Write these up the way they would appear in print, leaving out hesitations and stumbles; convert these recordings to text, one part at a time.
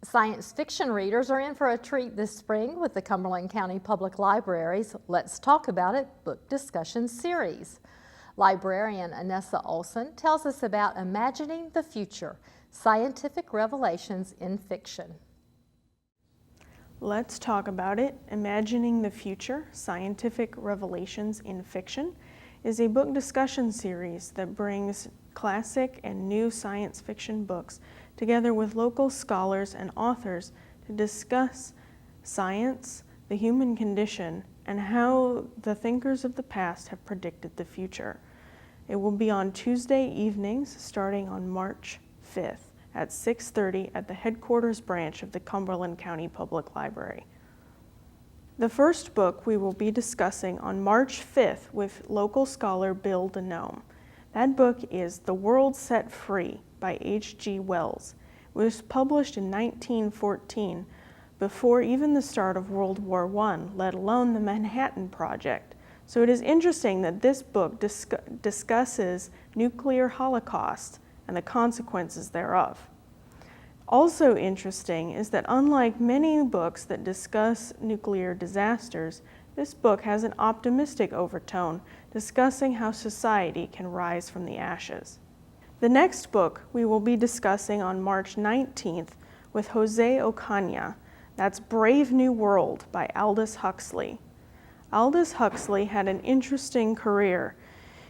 Science fiction readers are in for a treat this spring with the Cumberland County Public Library's Let's Talk About It book discussion series. Librarian Anessa Olson tells us about imagining the future, scientific revelations in fiction. Let's Talk About It, Imagining the Future, Scientific Revelations in Fiction is a book discussion series that brings classic and new science fiction books together with local scholars and authors to discuss science, the human condition, and how the thinkers of the past have predicted the future. It will be on Tuesday evenings starting on March 5th at 6:30 at the headquarters branch of the Cumberland County Public Library. The first book we will be discussing on March 5th with local scholar Bill Denome. That book is The World Set Free by H.G. Wells. It was published in 1914, before even the start of World War I, let alone the Manhattan Project. So it is interesting that this book discusses nuclear holocaust and the consequences thereof. Also interesting is that unlike many books that discuss nuclear disasters, this book has an optimistic overtone, discussing how society can rise from the ashes. The next book we will be discussing on March 19th with Jose Ocaña. That's Brave New World by Aldous Huxley. Aldous Huxley had an interesting career.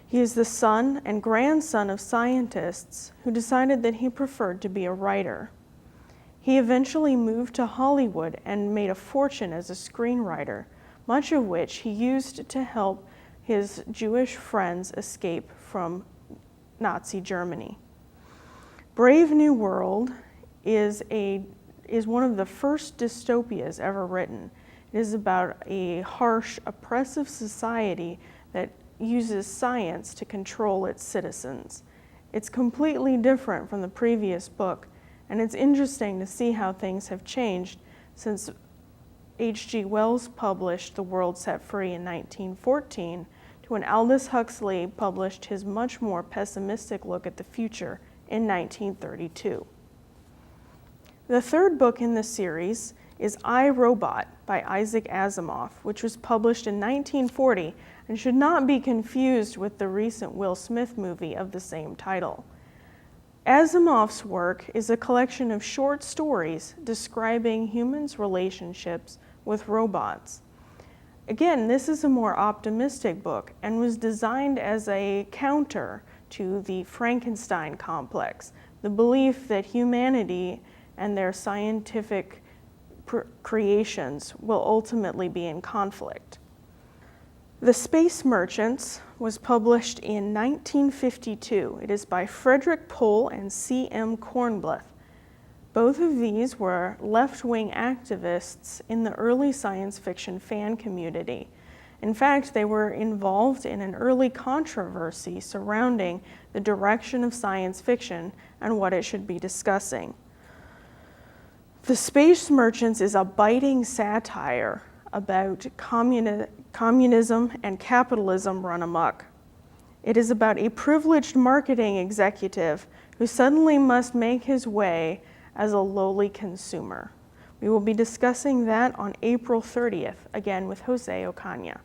He is the son and grandson of scientists who decided that he preferred to be a writer. He eventually moved to Hollywood and made a fortune as a screenwriter, much of which he used to help his Jewish friends escape from Nazi Germany. Brave New World is one of the first dystopias ever written. It is about a harsh, oppressive society that uses science to control its citizens. It's completely different from the previous book, and it's interesting to see how things have changed since H.G. Wells published The World Set Free in 1914 to when Aldous Huxley published his much more pessimistic look at the future in 1932. The third book in this series is IRobot by Isaac Asimov, which was published in 1940 and should not be confused with the recent Will Smith movie of the same title. Asimov's work is a collection of short stories describing humans' relationships with robots. Again, this is a more optimistic book and was designed as a counter to the Frankenstein complex, the belief that humanity and their scientific creations will ultimately be in conflict. The Space Merchants was published in 1952. It is by Frederick Pohl and C.M. Kornbluth. Both of these were left-wing activists in the early science fiction fan community. In fact, they were involved in an early controversy surrounding the direction of science fiction and what it should be discussing. The Space Merchants is a biting satire about communism and capitalism run amok. It is about a privileged marketing executive who suddenly must make his way as a lowly consumer. We will be discussing that on April 30th, again with Jose Ocaña.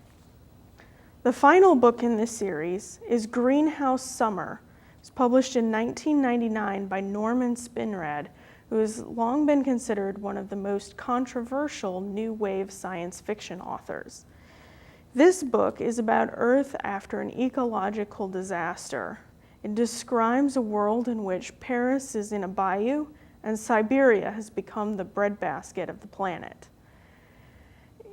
The final book in this series is Greenhouse Summer. It was published in 1999 by Norman Spinrad, who has long been considered one of the most controversial new wave science fiction authors. This book is about Earth after an ecological disaster. It describes a world in which Paris is in a bayou and Siberia has become the breadbasket of the planet.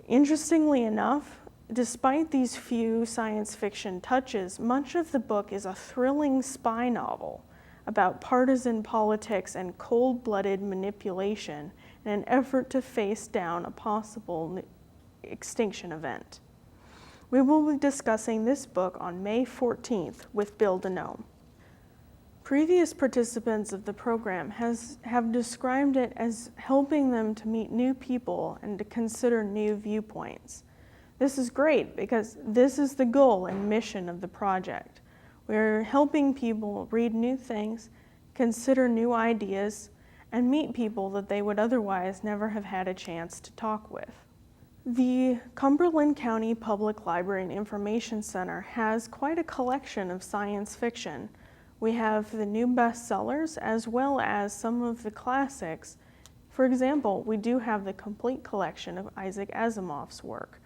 Interestingly enough, despite these few science fiction touches, much of the book is a thrilling spy novel about partisan politics and cold-blooded manipulation in an effort to face down a possible extinction event. We will be discussing this book on May 14th with Bill Denome. Previous participants of the program have described it as helping them to meet new people and to consider new viewpoints. This is great because this is the goal and mission of the project. We're helping people read new things, consider new ideas, and meet people that they would otherwise never have had a chance to talk with. The Cumberland County Public Library and Information Center has quite a collection of science fiction. We have the new bestsellers as well as some of the classics. For example, we do have the complete collection of Isaac Asimov's work.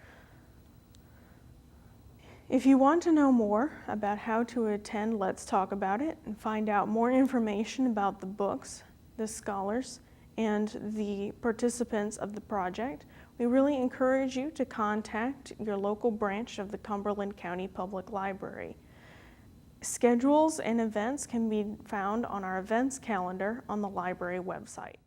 If you want to know more about how to attend Let's Talk About It and find out more information about the books, the scholars, and the participants of the project, we really encourage you to contact your local branch of the Cumberland County Public Library. Schedules and events can be found on our events calendar on the library website.